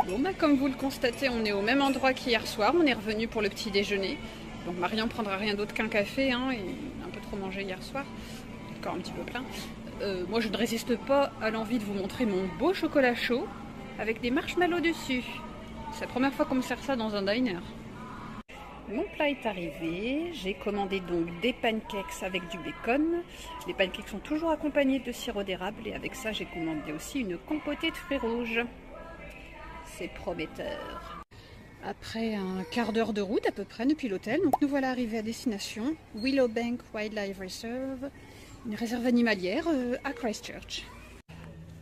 Bon bah comme vous le constatez, on est au même endroit qu'hier soir, on est revenu pour le petit déjeuner. Donc Marion prendra rien d'autre qu'un café, hein, et un peu trop mangé hier soir, encore un petit peu plein. Moi je ne résiste pas à l'envie de vous montrer mon beau chocolat chaud avec des marshmallows dessus. C'est la première fois qu'on me sert ça dans un diner. Mon plat est arrivé, j'ai commandé donc des pancakes avec du bacon. Les pancakes sont toujours accompagnés de sirop d'érable et avec ça j'ai commandé aussi une compotée de fruits rouges. C'est prometteur. Après un quart d'heure de route à peu près depuis l'hôtel, donc nous voilà arrivés à destination, Willowbank Wildlife Reserve, une réserve animalière à Christchurch.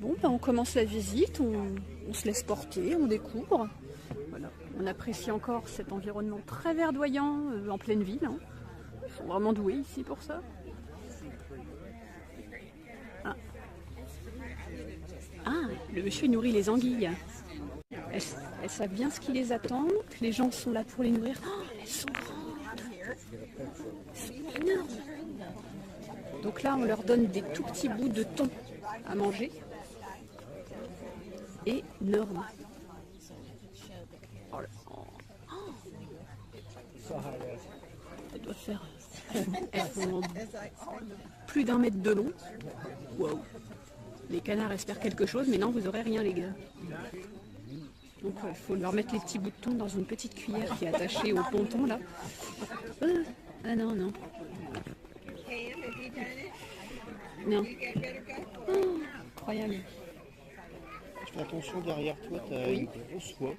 Bon, ben on commence la visite, on se laisse porter, on découvre. Voilà. On apprécie encore cet environnement très verdoyant en pleine ville. Hein. Ils sont vraiment doués ici pour ça. Ah, le monsieur nourrit les anguilles. Elles savent bien ce qui les attend, que les gens sont là pour les nourrir. Oh, elles sont grandes, elles sont énormes. Donc là, on leur donne des tout petits bouts de thon à manger. Énorme. Oh là. Elle doit faire plus d'1 mètre de long. Waouh. Les canards espèrent quelque chose, mais non, vous aurez rien les gars. Donc il faut leur mettre les petits bouts de thon dans une petite cuillère qui est attachée au ponton là. Ah non, non. Non. Oh, incroyable. Fais attention, derrière toi, tu as une grosse soie.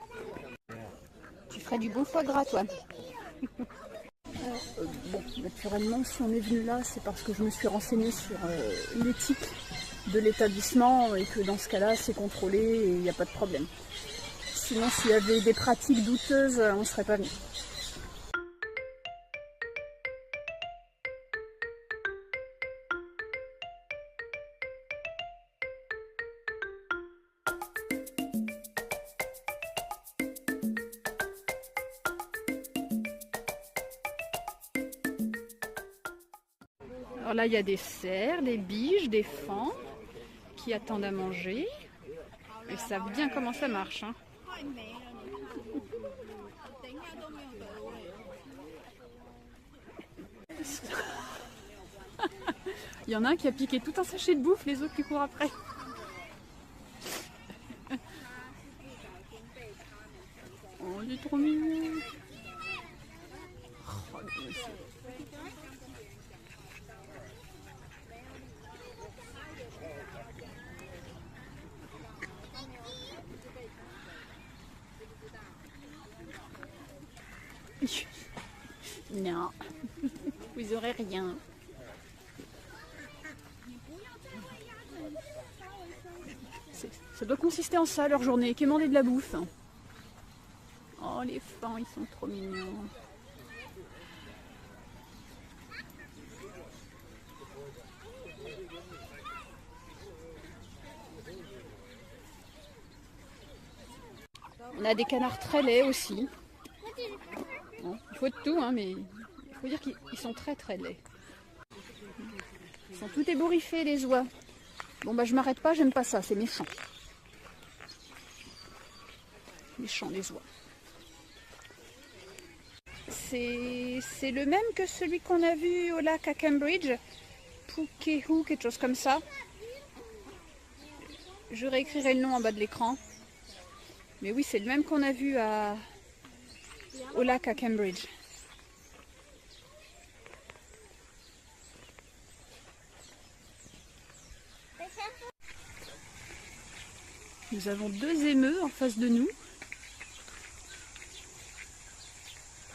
Tu ferais du bon foie gras toi. Bon, naturellement, si on est venu là, c'est parce que je me suis renseignée sur l'éthique de l'établissement et que dans ce cas-là, c'est contrôlé et il n'y a pas de problème. Sinon, s'il y avait des pratiques douteuses, on ne serait pas venu. Alors là, il y a des cerfs, des biches, des faons qui attendent à manger. Ils savent bien comment ça marche. Hein. Il y en a un qui a piqué tout un sachet de bouffe, les autres qui courent après. Oh, il est trop mignon. Oh, non, vous aurez rien. Ça doit consister en ça leur journée, quémander de la bouffe. Oh les faons, ils sont trop mignons. On a des canards très laids aussi. Bon, il faut de tout, hein, mais il faut dire qu'ils sont très très laids. Ils sont tout ébouriffés les oies. Bon bah je m'arrête pas, j'aime pas ça, c'est méchant. Méchant les oies. C'est le même que celui qu'on a vu au lac à Cambridge. Pukehu, quelque chose comme ça. Je réécrirai le nom en bas de l'écran. Mais oui, c'est le même qu'on a vu au lac à Cambridge. Nous avons 2 émeus en face de nous.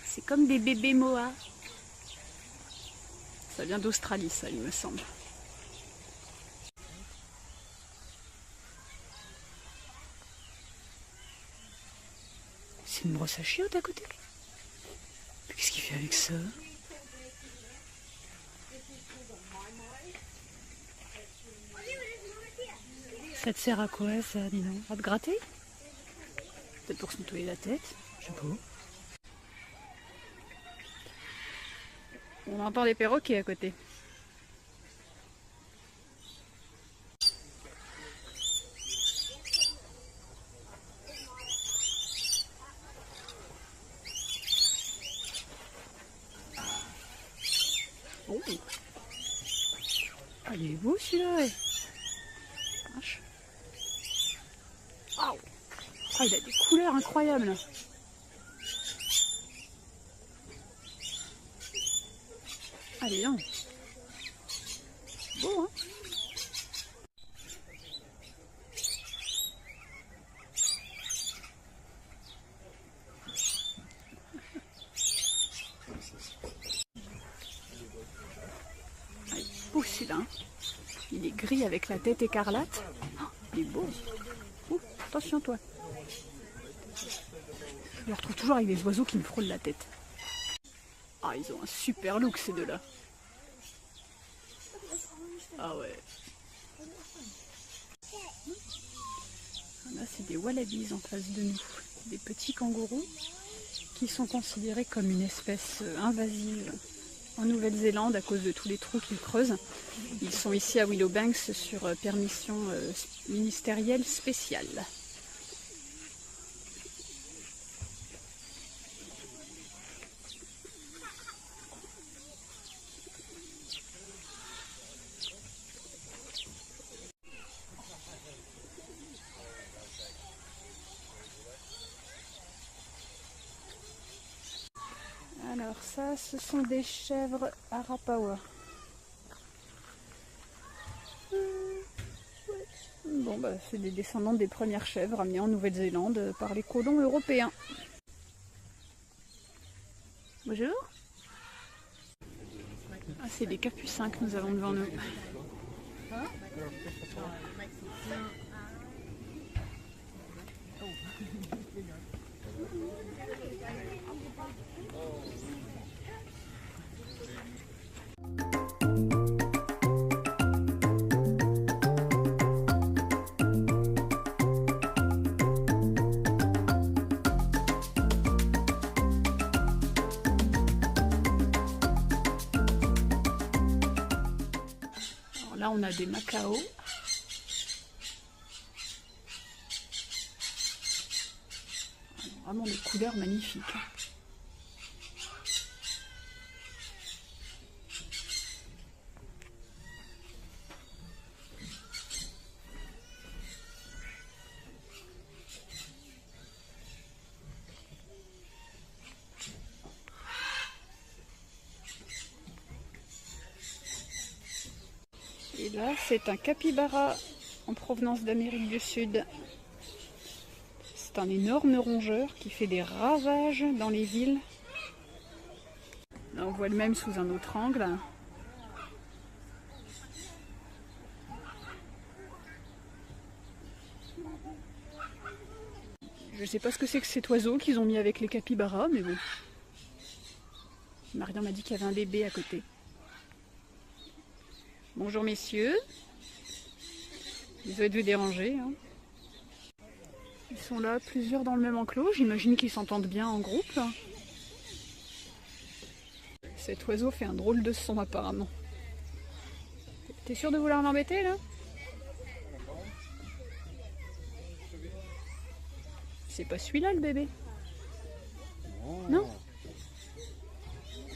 C'est comme des bébés moas. Ça vient d'Australie, ça, il me semble. C'est une brosse à chiottes à côté. Qu'est-ce qu'il fait avec ça? Ça te sert à quoi ça, dis donc? À te gratter? Peut-être pour se nettoyer la tête, je sais pas. On entend des perroquets à côté. Oh. Ah, il est beau celui-là, ouais. Oh. Ah, il a des couleurs incroyables là. Allez, viens. Beau, hein? Ah, il est beau celui-là. Hein. Il est gris avec la tête écarlate. Oh, il est beau. Oh, attention toi. Je le retrouve toujours avec des oiseaux qui me frôlent la tête. Ah, ils ont un super look ces deux-là. Ah ouais. Là, c'est des wallabies en face de nous. Des petits kangourous qui sont considérés comme une espèce invasive en Nouvelle-Zélande à cause de tous les trous qu'ils creusent. Ils sont ici à Willowbanks sur permission ministérielle spéciale. Alors ça, ce sont des chèvres Arapawa. Bon bah c'est des descendants des premières chèvres amenées en Nouvelle-Zélande par les colons européens. Bonjour. Ah, c'est des capucins que nous avons devant nous. Alors là on a des macaos. Vraiment des couleurs magnifiques. Et là, c'est un capybara en provenance d'Amérique du Sud. C'est un énorme rongeur qui fait des ravages dans les villes. Là, on voit le même sous un autre angle. Je sais pas ce que c'est que cet oiseau qu'ils ont mis avec les capybaras, mais bon. Marion m'a dit qu'il y avait un bébé à côté. Bonjour messieurs. Désolé de vous déranger. Hein. Ils sont là, plusieurs dans le même enclos. J'imagine qu'ils s'entendent bien en groupe. Cet oiseau fait un drôle de son apparemment. T'es sûr de vouloir l'embêter là? C'est pas celui-là le bébé? Non?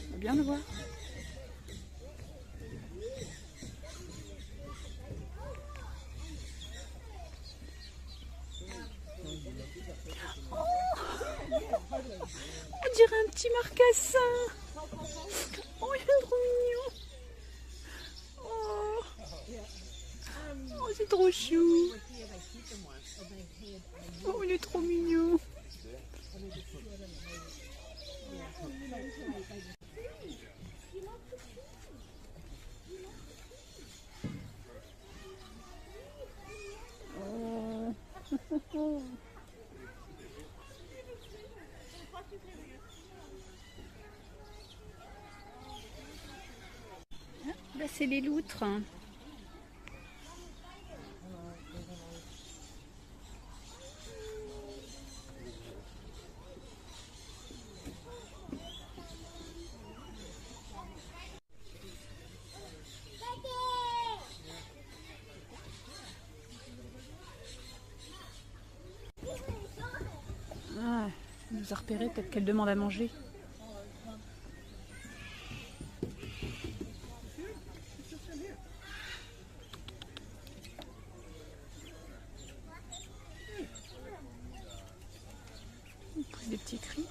On va bien le voir. On dirait un petit marcassin. Oh, il est trop mignon. Oh, c'est trop chou. Oh, il est trop mignon. Oh. Là, c'est les loutres. Ah, elle nous a repéré, peut-être qu'elle demande à manger. On pousse des petits cris.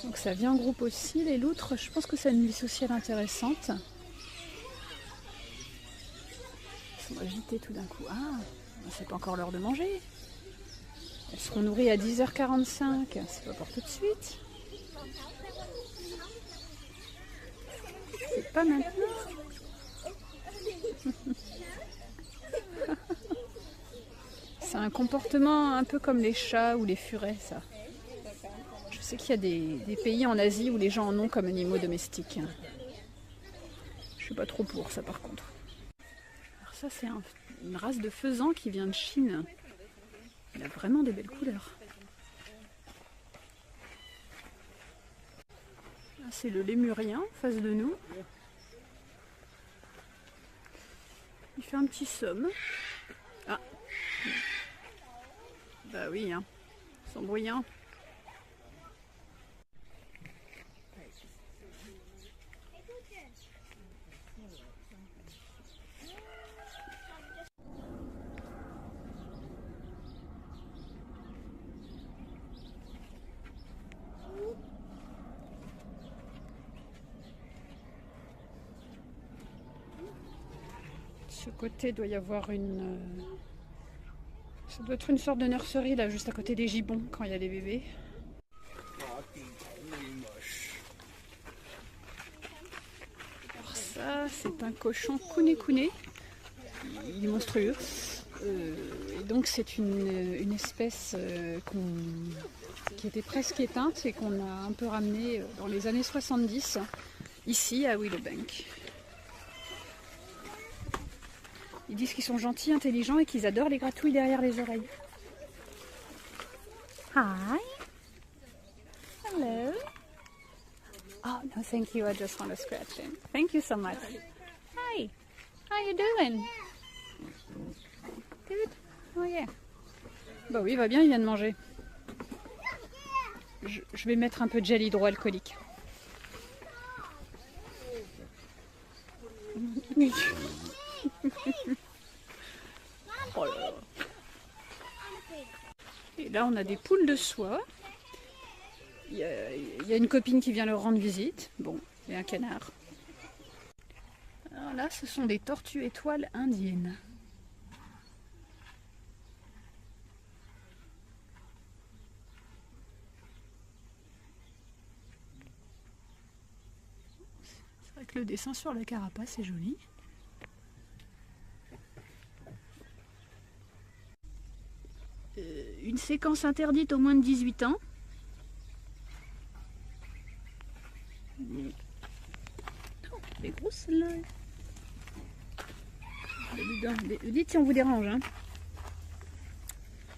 Donc ça vit en groupe aussi, les loutres. Je pense que c'est une vie sociale intéressante. Elles sont agitées tout d'un coup. Ah, c'est pas encore l'heure de manger. Elles seront nourries à 10h45. C'est pas pour tout de suite. C'est pas maintenant. C'est un comportement un peu comme les chats ou les furets, ça. Je sais qu'il y a des pays en Asie où les gens en ont comme animaux domestiques. Je suis pas trop pour ça par contre. Alors ça c'est une race de faisan qui vient de Chine. Il a vraiment des belles couleurs. Là, c'est le lémurien en face de nous. Il fait un petit somme. Ah. Bah oui, hein. Ils sont bruyants. De ce côté, il doit y avoir une... Ça doit être une sorte de nurserie là, juste à côté des gibbons quand il y a les bébés. Alors ça, c'est un cochon kune-kune. Il est monstrueux. Et donc c'est une espèce qui était presque éteinte et qu'on a un peu ramenée dans les années 70 ici à Willowbank. Ils disent qu'ils sont gentils, intelligents et qu'ils adorent les gratouilles derrière les oreilles. Hi. Hello. Oh, no, thank you. I just want to scratch him. Thank you so much. Hi. How you doing? Good. Oh yeah. Bah oui, il va bien, il vient de manger. Je vais mettre un peu de gel hydroalcoolique. Oh là là. Et là, on a des poules de soie. Il y a une copine qui vient leur rendre visite. Bon, et un canard. Alors là, ce sont des tortues étoiles indiennes. C'est vrai que le dessin sur la carapace est joli. Une séquence interdite aux moins de 18 ans. Oh, elle est grosse celle-là. Dites si on vous dérange. Hein.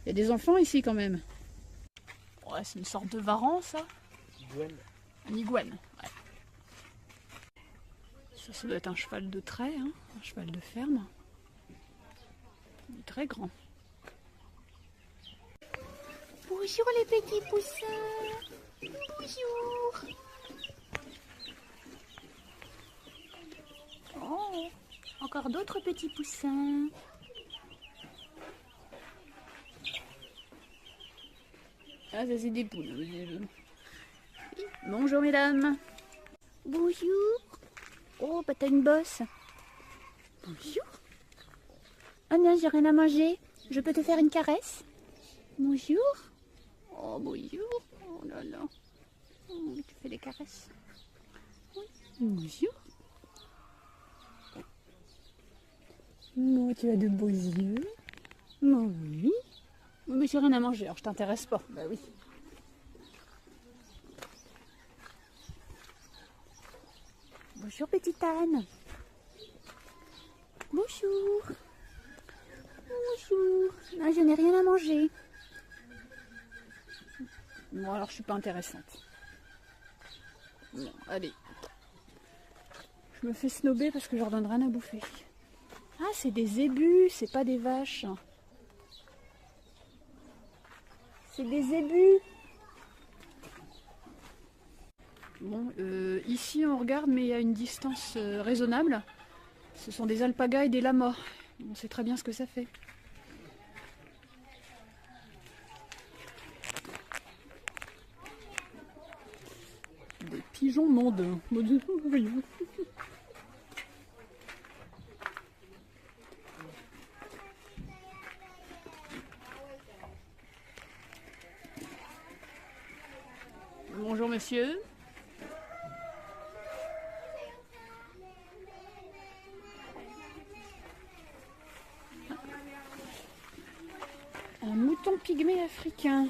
Il y a des enfants ici quand même. Ouais, c'est une sorte de varan ça. Iguane. Un iguane. Ouais. Ça doit être un cheval de trait, hein, un cheval de ferme. Il est très grand. Bonjour les petits poussins. Bonjour. Oh, encore d'autres petits poussins. Ah, ça c'est des poules. Bonjour mesdames. Bonjour. Oh, bah t'as une bosse. Bonjour. Ah non, j'ai rien à manger. Je peux te faire une caresse? Bonjour. Oh, bonjour. Oh là là. Oh, tu fais des caresses. Oui. Bonjour. Oh, tu as de beaux yeux. Oh, oui. Mais j'ai rien à manger, alors je t'intéresse pas. Bah oui. Bonjour petite Anne. Bonjour. Bonjour. Non, je n'ai rien à manger. Bon, alors je suis pas intéressante. Bon, allez. Je me fais snober parce que je leur donne rien à bouffer. Ah, c'est des zébus, c'est pas des vaches. C'est des zébus. Bon, ici on regarde, mais à une distance raisonnable. Ce sont des alpagas et des lamas. On sait très bien ce que ça fait. Des pigeons mondains. Voyons. Bonjour monsieur. Un mouton pygmée africain.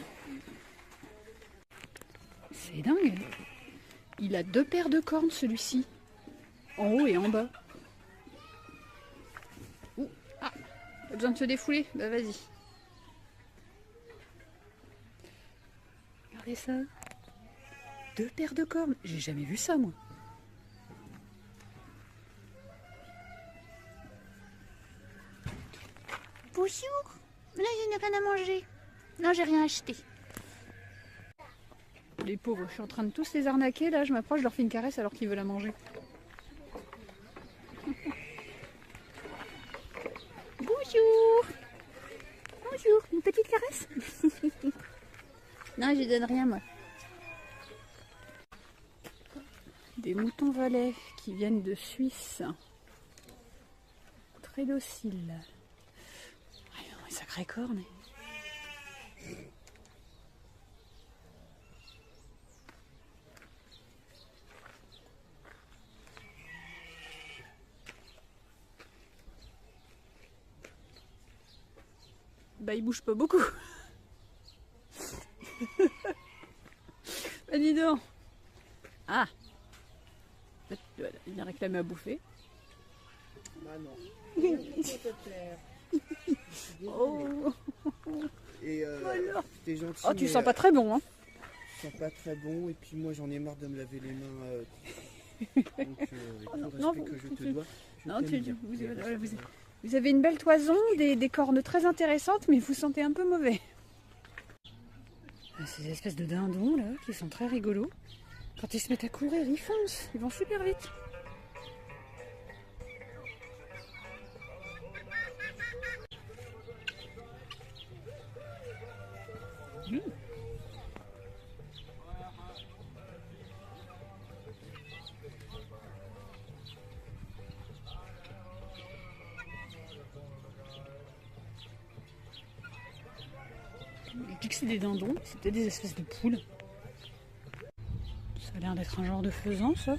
C'est dingue. Il a 2 paires de cornes celui-ci. En haut et en bas. Ouh, ah, pas besoin de se défouler. Bah vas-y. Regardez ça. 2 paires de cornes. J'ai jamais vu ça moi. Bonjour. Là, je n'ai rien à manger. Non, j'ai rien acheté. Les pauvres, je suis en train de tous les arnaquer. Là, je m'approche, je leur fais une caresse alors qu'ils veulent la manger. Bonjour. Bonjour. Une petite caresse? Non, je donne rien, moi. Des moutons valais qui viennent de Suisse. Très dociles. Ah, ils ont des sacrées cornes. Bah, ils bougent pas beaucoup. Bah, dis donc. Ah. Voilà, il vient réclamer à bouffer. Bah non. Ça te plaire. Oh. Et Voilà. t'es gentil. Oh, tu mais, sens pas très bon, hein. sens pas très bon. Et puis moi j'en ai marre de me laver les mains. Donc avec tout le respect que je te dois. Je Non, t'aime bien. vous avez une belle toison, des cornes très intéressantes, mais vous sentez un peu mauvais. Ces espèces de dindons là, qui sont très rigolos. Quand ils se mettent à courir, ils foncent, ils vont super vite. Mmh. Je dis que c'est des dindons, c'est peut-être des espèces de poules. Ça a l'air d'être un genre de faisan, ça.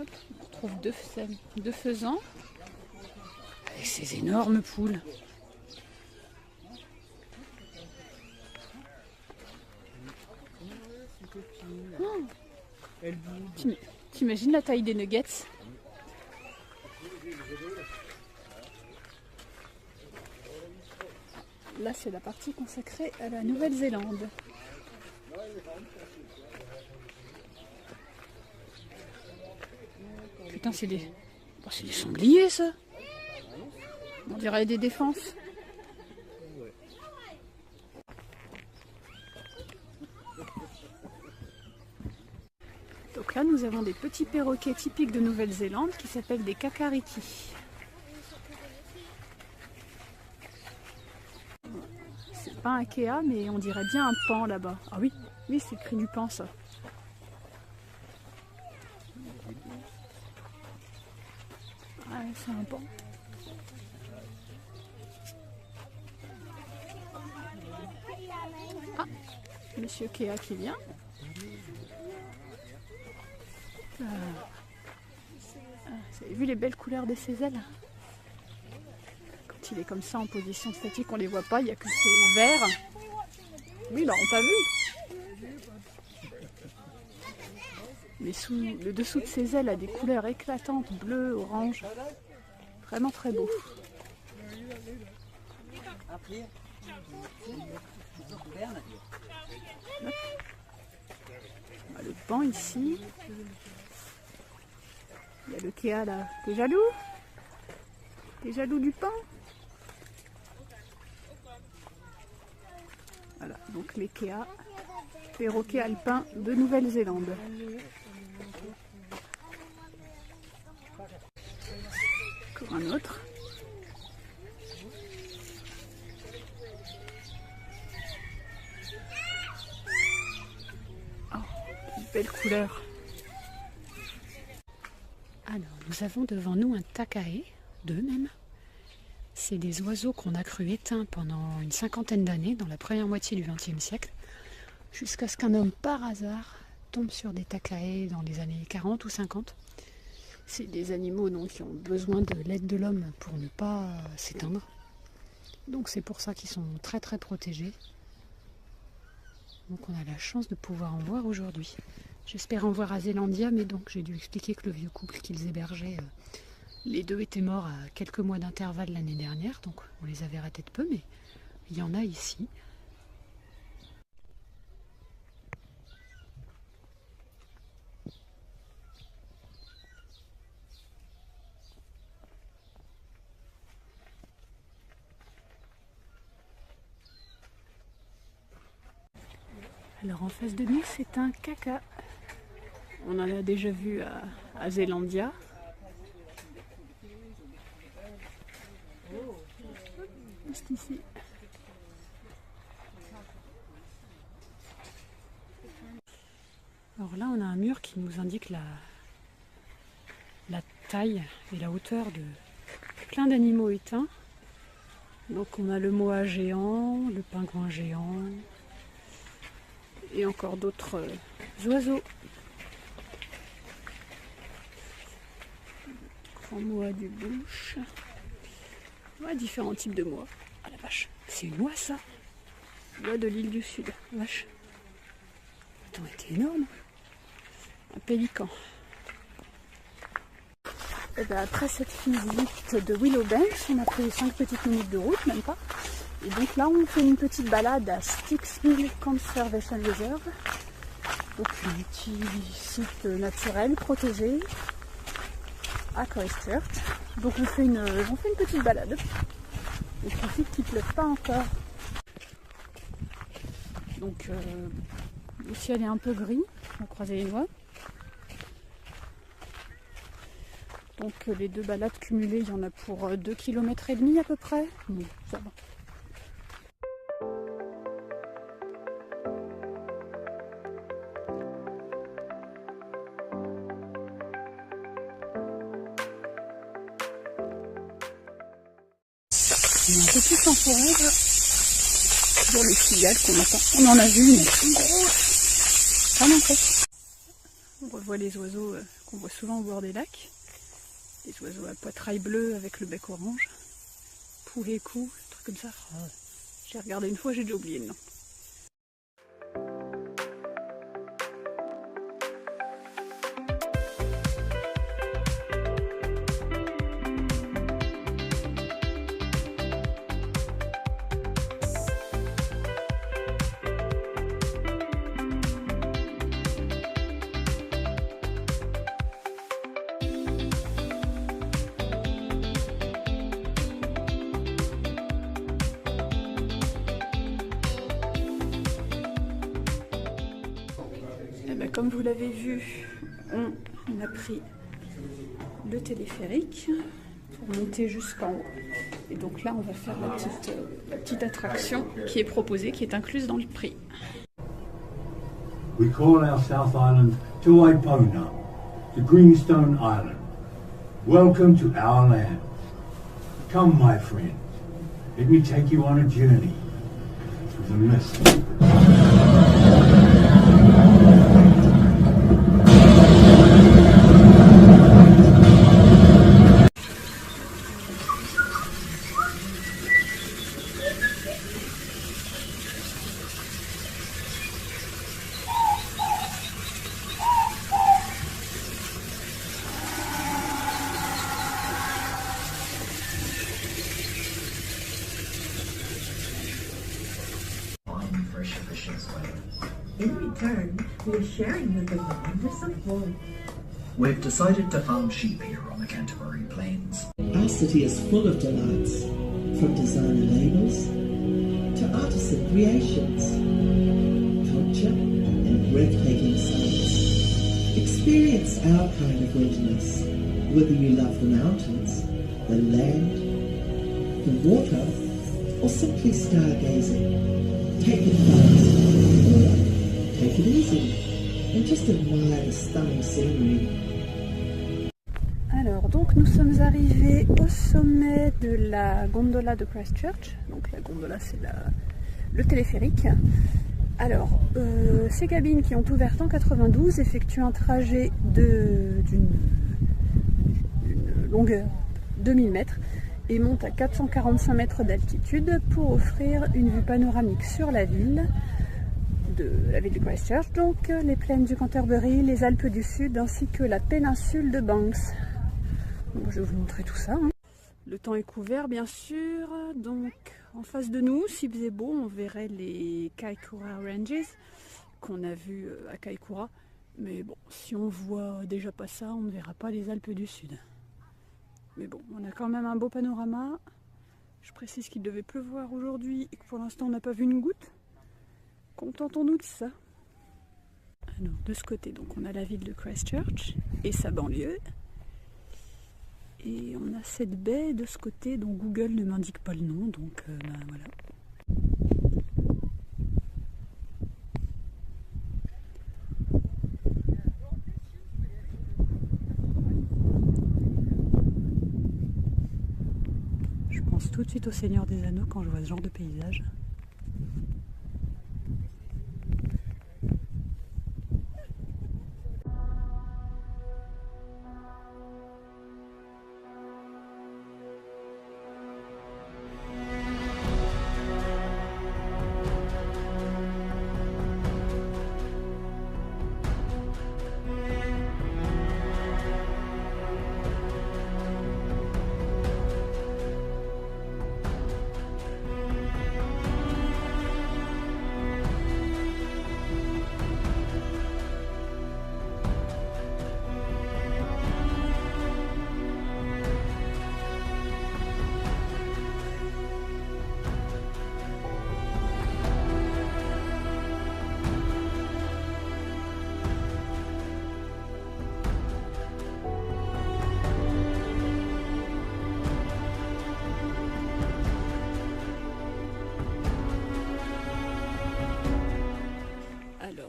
Hop, on retrouve deux faisans avec ces énormes poules. Oh, Elle bouge. t'imagines la taille des nuggets? Là, c'est la partie consacrée à la Nouvelle-Zélande. Putain, c'est des sangliers, ça. On dirait des défenses. Donc là, nous avons des petits perroquets typiques de Nouvelle-Zélande qui s'appellent des kakariki. C'est pas un kea, mais on dirait bien un paon là-bas. Ah oui, oui, c'est écrit du paon, ça. Ouais, c'est un paon. Ah, monsieur Kea qui vient. Vous avez vu les belles couleurs de ses ailes? Quand il est comme ça en position statique, on les voit pas, il n'y a que ce vert. Oui, ils l'auront pas vu. Mais sous le dessous de ses ailes a des couleurs éclatantes, bleu, orange. Vraiment très beau. On a le paon ici. Il y a le kea là. T'es jaloux? T'es jaloux du paon? Voilà, donc les kea, perroquets alpins de Nouvelle-Zélande. Encore un autre. Oh, une belle couleur. Alors, nous avons devant nous un takahe, deux même. C'est des oiseaux qu'on a cru éteints pendant une cinquantaine d'années, dans la première moitié du XXe siècle, jusqu'à ce qu'un homme, par hasard, tombe sur des takahe dans les années 40 ou 50. C'est des animaux donc, qui ont besoin de l'aide de l'homme pour ne pas s'éteindre. Donc c'est pour ça qu'ils sont très très protégés. Donc on a la chance de pouvoir en voir aujourd'hui. J'espère en voir à Zélandia, mais donc j'ai dû expliquer que le vieux couple qu'ils hébergeaient, les deux étaient morts à quelques mois d'intervalle l'année dernière, donc on les avait ratés de peu, mais il y en a ici. Alors en face de nous, c'est un kaka. On en a déjà vu à Zélandia. Juste ici. Alors là, on a un mur qui nous indique la taille et la hauteur de plein d'animaux éteints. Donc on a le moa géant, le pingouin géant et encore d'autres oiseaux. Grand moa du bush. Ouais, différents types de moas. Ah la vache, c'est une oie ça. L'oie de l'île du Sud. Vache. Attends, elle était énorme. Un pélican. Et ben après cette visite de Willowbanks, on a pris 5 petites minutes de route, même pas. Et donc là, on fait une petite balade à Sticks Mill Conservation Reserve. Donc un petit site naturel protégé à Christchurch. Donc on fait une petite balade. Il suffit qu'il ne pleuve pas encore. Donc le ciel est un peu gris, on va croiser les doigts. Donc les deux balades cumulées, il y en a pour 2,5 km à peu près. Bon, ça va. On est un peu plus en forêt là. Sur les cigales qu'on entend. On en a vu une, elles sont grosses. Vraiment grosses. On revoit les oiseaux qu'on voit souvent au bord des lacs. Des oiseaux à poitrail bleu avec le bec orange. Pouhécou, des trucs comme ça. Oh, j'ai regardé une fois, j'ai déjà oublié le nom. Comme vous l'avez vu, on a pris le téléphérique pour monter jusqu'en haut. Et donc là, on va faire la petite attraction qui est proposée, qui est incluse dans le prix. We call our South Island Te Waipuna, the Greenstone Island. Welcome to our land. Come, my friend. Let me take you on a journey through the mist. In return, we're sharing with the land with some wool. We've decided to farm sheep here on the Canterbury Plains. Our city is full of delights, from designer labels to artisan creations, culture and breathtaking sights. Experience our kind of wilderness, whether you love the mountains, the land, the water, or simply stargazing. Take it fast, or take it easy, and just admire the stunning scenery. Alors, donc nous sommes arrivés au sommet de la gondola de Christchurch. Donc la gondola, c'est le téléphérique. Alors, ces cabines qui ont ouvert en 92 effectuent un trajet d'une longueur de 1000 mètres et montent à 445 mètres d'altitude pour offrir une vue panoramique sur la ville de Christchurch, donc les plaines du Canterbury, les Alpes du Sud ainsi que la péninsule de Banks. Donc, je vais vous montrer tout ça. Le temps est couvert bien sûr, donc en face de nous, s'il faisait beau, on verrait les Kaikoura Ranges qu'on a vus à Kaikoura. Mais bon, si on voit déjà pas ça, on ne verra pas les Alpes du Sud. Mais bon, on a quand même un beau panorama. Je précise qu'il devait pleuvoir aujourd'hui et que pour l'instant on n'a pas vu une goutte. Contentons-nous de ça. Alors de ce côté, donc on a la ville de Christchurch et sa banlieue. Et on a cette baie de ce côté dont Google ne m'indique pas le nom, donc voilà. Je pense tout de suite au Seigneur des Anneaux quand je vois ce genre de paysage.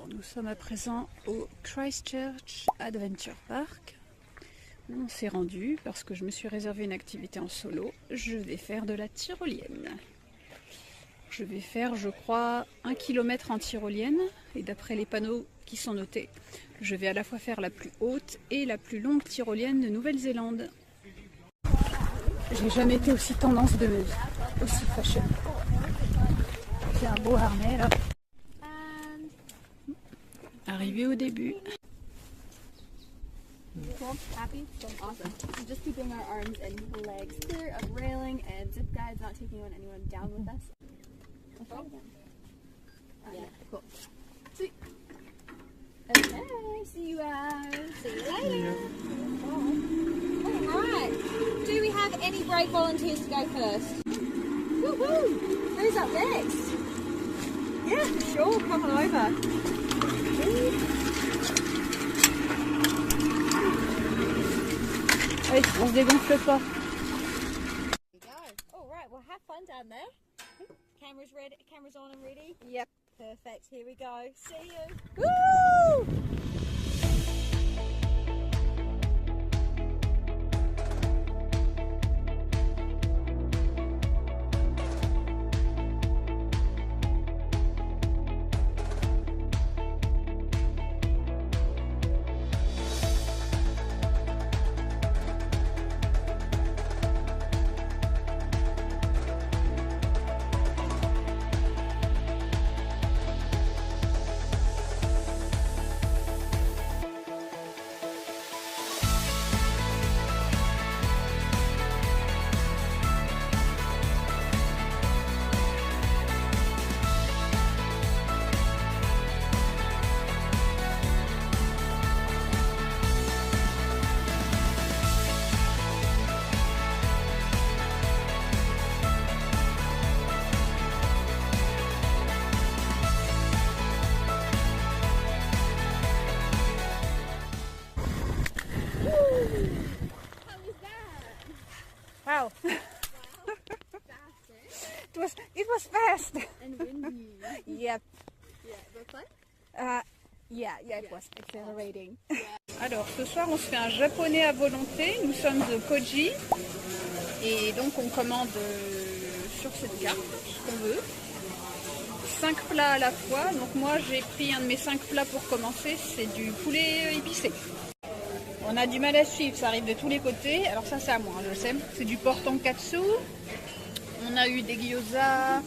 Nous sommes à présent au Christchurch Adventure Park. On s'est rendu parce que je me suis réservé une activité en solo. Je vais faire de la tyrolienne. Je vais faire, je crois, 1 km en tyrolienne. Et d'après les panneaux qui sont notés, je vais à la fois faire la plus haute et la plus longue tyrolienne de Nouvelle-Zélande. J'ai jamais été aussi tendance de ma vie, aussi fashion. J'ai un beau harnais là. Arrivé au début. Cool, happy, awesome. So just keeping our arms and legs clear of railing and zip guides, not taking anyone down with us. Okay. Yeah, cool. Sweet. Okay, see you guys. See you later. Alright, do we have any brave volunteers to go first? Woohoo! Who's up next? Yeah, sure, come on over. Allez, on se dégonfle pas. All right, well have fun down there. Cameras ready, cameras on and ready? Yep. Perfect, here we go. See you. Woo! Wow. It was fast. And windy. Yep. Yeah, but fun? Yeah, it was exhilarating. Alors, ce soir, on se fait un japonais à volonté. Nous sommes au Koji. Et donc, on commande sur cette carte ce qu'on veut. 5 plats à la fois. Donc, moi, j'ai pris un de mes 5 plats pour commencer. C'est du poulet épicé. On a du mal à suivre, ça arrive de tous les côtés. Alors ça, c'est à moi, je sais. C'est du porc tonkatsu. On a eu des gyoza,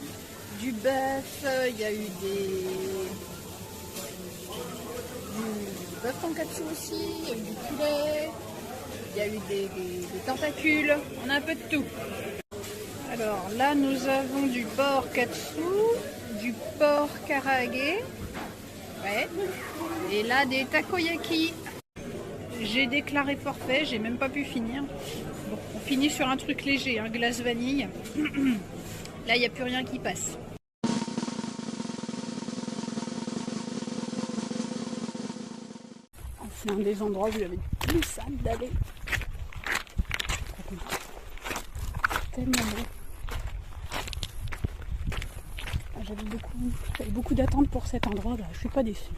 du bœuf, il y a eu du bœuf tonkatsu aussi, il y a eu du poulet, il y a eu des tentacules. On a un peu de tout. Alors là, nous avons du porc katsu, du porc karaage. Ouais. Et là, des takoyaki. J'ai déclaré forfait, j'ai même pas pu finir. Bon, on finit sur un truc léger, hein, glace vanille. Là, il n'y a plus rien qui passe. C'est un des endroits où j'avais le plus hâte d'aller. Tellement beau. J'avais beaucoup d'attentes pour cet endroit, là. Je suis pas déçue.